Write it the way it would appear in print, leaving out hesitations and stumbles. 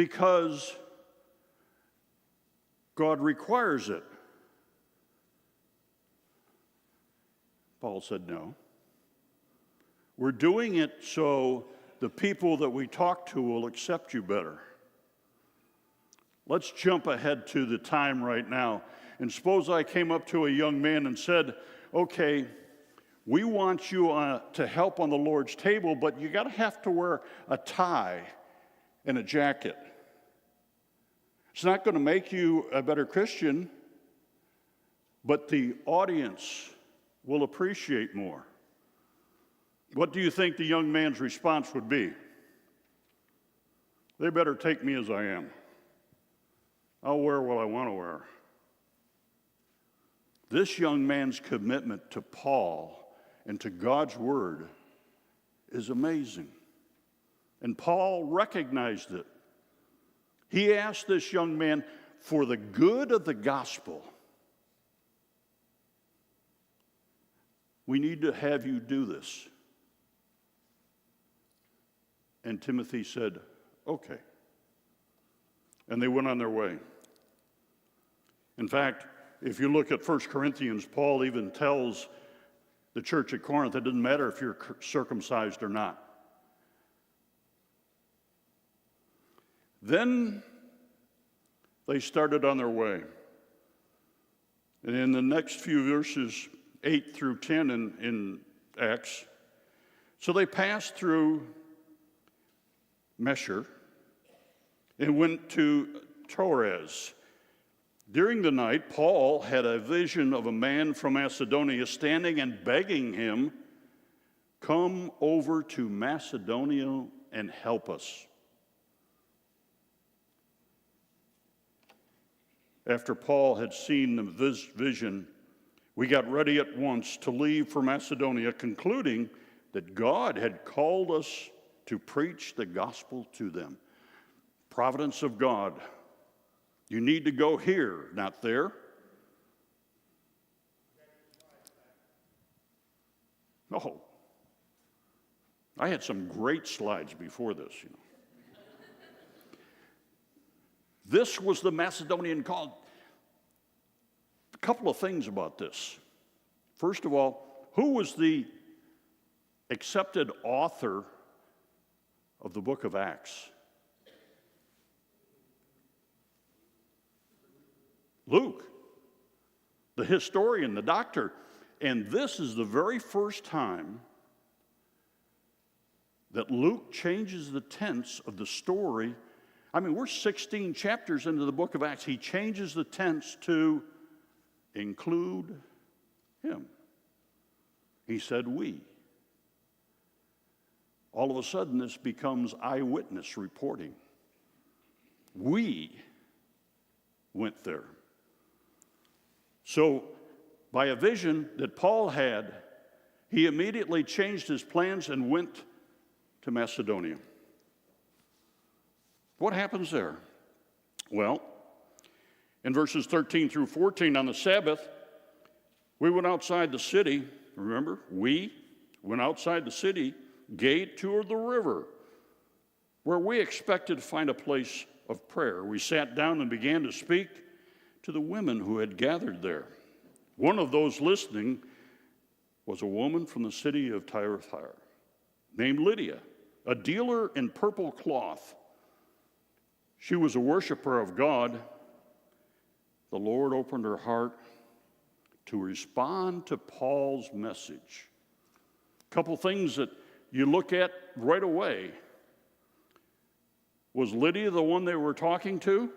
because God requires it. Paul said, no. We're doing it so the people that we talk to will accept you better. Let's jump ahead to the time right now. And suppose I came up to a young man and said, okay, we want you to help on the Lord's table, but you got to have to wear a tie and a jacket. It's not going to make you a better Christian, but the audience will appreciate more. What do you think the young man's response would be? They better take me as I am. I'll wear what I want to wear. This young man's commitment to Paul and to God's word is amazing. And Paul recognized it. He asked this young man, for the good of the gospel, we need to have you do this. And Timothy said, okay. And they went on their way. In fact, if you look at 1 Corinthians, Paul even tells the church at Corinth, it doesn't matter if you're circumcised or not. Then they started on their way. And in the next few verses, 8 through 10 in Acts, so they passed through Mesher and went to Troas. During the night, Paul had a vision of a man from Macedonia standing and begging him, come over to Macedonia and help us. After Paul had seen the vision, we got ready at once to leave for Macedonia, concluding that God had called us to preach the gospel to them. Providence of God. You need to go here, not there. Oh, I had some great slides before this, you know. This was the Macedonian call. A couple of things about this. First of all, who was the accepted author of the book of Acts? Luke, the historian, the doctor. And this is the very first time that Luke changes the tense of the story. I mean, we're 16 chapters into the book of Acts. He changes the tense to include him. He said, we. All of a sudden, this becomes eyewitness reporting. We went there. So, by a vision that Paul had, he immediately changed his plans and went to Macedonia. What happens there? Well, in verses 13 through 14, on the Sabbath, we went outside the city. Remember, we went outside the city gate toward the river, where we expected to find a place of prayer. We sat down and began to speak to the women who had gathered there. One of those listening was a woman from the city of Thyatira named Lydia, a dealer in purple cloth. She was a worshiper of God. The Lord opened her heart to respond to Paul's message. A couple things that you look at right away. Was Lydia the one they were talking to?